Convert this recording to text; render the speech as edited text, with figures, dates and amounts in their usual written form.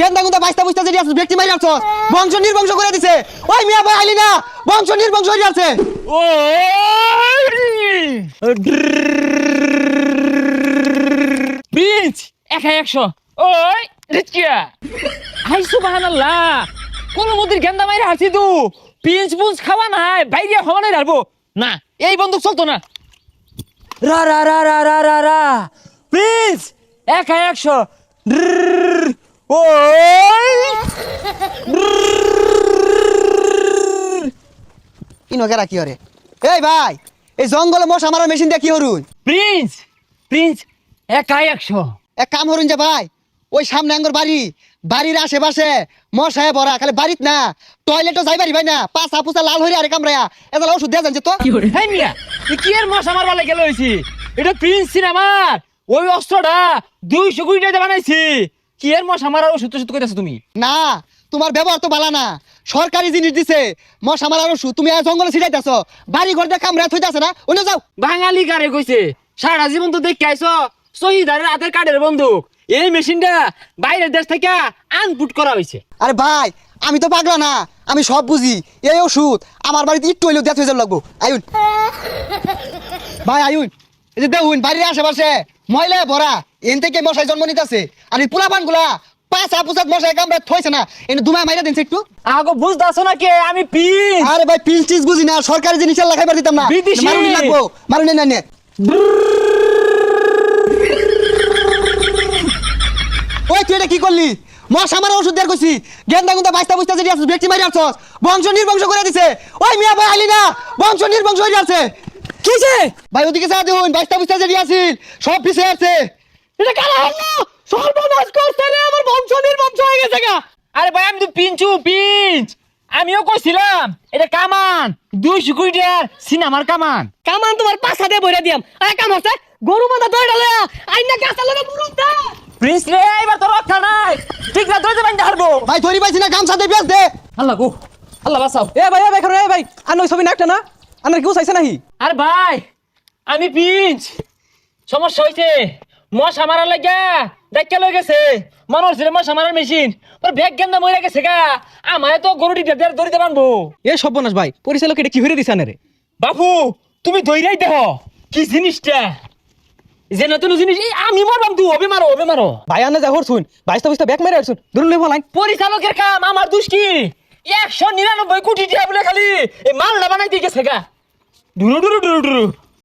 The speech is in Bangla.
গেন্দা গুন্দা বাইস্তা বুস্তা যেটি আছে ব্যক্তি মাইরা আছো বংশ নির্বংশ করে দিছে। ওই মিয়া ভাই আইলি না, বংশ নির্বংশ হয়ে যাচ্ছে। ও প্রিন্স 100 ওই রিচকিয়া হাই সুবহানাল্লাহ কোন মুদির গেন্দা মাইরা হাসি দু প্রিন্স বুন্স খাওয়া নাই বাইরে হওয়া নাই রাখবো না, এই বন্দুক চলতো না। রা রা রা রা রা রা রা প্রিন্স 100 ওই ইনকেরা কি হরে? এই ভাই এই জঙ্গলে মশা মারার মেশিন দিয়ে কি হরুন? প্রিন্স প্রিন্স 100 এক কাম হরুন যে ভাই, ওই সামনে আঙ্গর বাড়ি, বাড়ির আশেপাশে মশায় ভরা, খালি বাড়িত না টয়লেটও যাই পারি ভাই না, পাছা পুছা লাল হইরে আরে কামড়ায়া এগুলা ওষুধ দেয়া জানছে তো। হ্যাঁ মিয়া কি এর মশা আমার বালে গেল হইছি, এটা প্রিন্স সিনেমার ওই অস্ত্রটা 200 কোটি টাকা বানাইছি। কি এর মশা মারার ওষুধ টষুধ কইতাছো তুমি? না তোমার ব্যবহার তো ভালো না, সরকারি জিনিস দিছে মশা মারার ওষুধ, তুমি আর জঙ্গলে ছিটাইতেছ, বাড়ি ঘর দিয়ে কামড়া থইতাছে না, অন্য যাও। বাঙালি কারে কইছে সারা জীবন তো দেখে আইছো শহীদারের হাতের কাঠের বন্দুক, এই মেশিনটা বাইরের দেশ থেকে আনপুট করা হয়েছে। আরে ভাই আমি তো পাগলা না, আমি সব বুঝি। এই ওষুধ আমার বাড়িতে একটু হইলেও দেয়া হয়ে যাবে লাগবো। আয়ুন ভাই আয়ুন, এই যে দেখুন বাড়ির আশেপাশে ময়লায় ভরা, এন থেকে মশাই জন্ম নিতেছে। আর এই পোলাপান গুলা পাঁচা পুচাত মশাই কামড়া থইছে না, এনে দুমায় মাইরা দিনছে একটু। আগো বুঝতাছো না কে আমি প্রিন্স? আরে ভাই পিস টিস বুঝি না, সরকারি জিনিস আল্লাহ খাইবার দিতাম না, বিদেশি। মারুনি লাগবো, মারুনি না নে। ওই তুই এটা কি করলি? মশা মারা ওষুধ দেয়ার কইছি, গেন্দা গুন্দা বাইস্তা বুস্তা যেটি আছে ব্যক্তি মারি আছস, বংশ নির্বংশ করে দিছে। ওই মিয়া ভাই আইলি না, বংশ নির্বংশ হয়ে যাচ্ছে। কিছে ভাই ওদিকে যা দেখুন, বাইস্তা বুস্তা যেটি আছিল সব পিছে আছে। এটা কালা হলো সর্বনাশ করছে রে, আমার বংশ নির্বংশ হয়ে গেছে গা। আরে ভাই আমি তো পিঞ্চ আমিও কইছিলাম এটা কামান 200 কোটি টাকার সিনেমার কামান। কামান তোমার পাছা দিয়ে বইরা দিয়াম। আরে কাম হচ্ছে গরু মাথা দইড়া লয়া আইনা গাছা লগা মুরুদ দা। প্রিন্স রে এবার তো রক্ষা নাই, ঠিক না ধরে বাইন্দা হারবো। ভাই ধরি পাইছি না, গামছা দিয়ে বেচ দে। আল্লাহ গো আল্লাহ বাঁচাও। এ ভাই খারো এ ভাই আন ওই ছবি নাকটা না আনার কেউ চাইছে নাহি? আরে ভাই আমি পিঞ্চ, সমস্যা হইছে মশা মারার লাগা ডাক্কা লই গেছে, মনে হচ্ছে মশা মারার মেশিন ওর ব্যাগ গেন্দা মরে গেছে গা। আমায় তো গরুটি দড়িতে বানবো। এ সর্বনাশ ভাই, পরিচালক এটা কি হইরে দিছে আনে রে? বাবু তুমি দইরাই দেহ কি জিনিসটা, যে নতুন জিনিস এই আমি মারবাম, তুই হবে মারো। ভাই আনে যা হর শুন, বাইস্তা বুস্তা ব্যাগ মেরে আসুন ধরুন লই বলাই। পরিচালকের কাম, আমার দোষ কি? 199 কোটি টাকা বলে খালি এই মালটা বানাই দিয়ে গেছে গা। ডুরু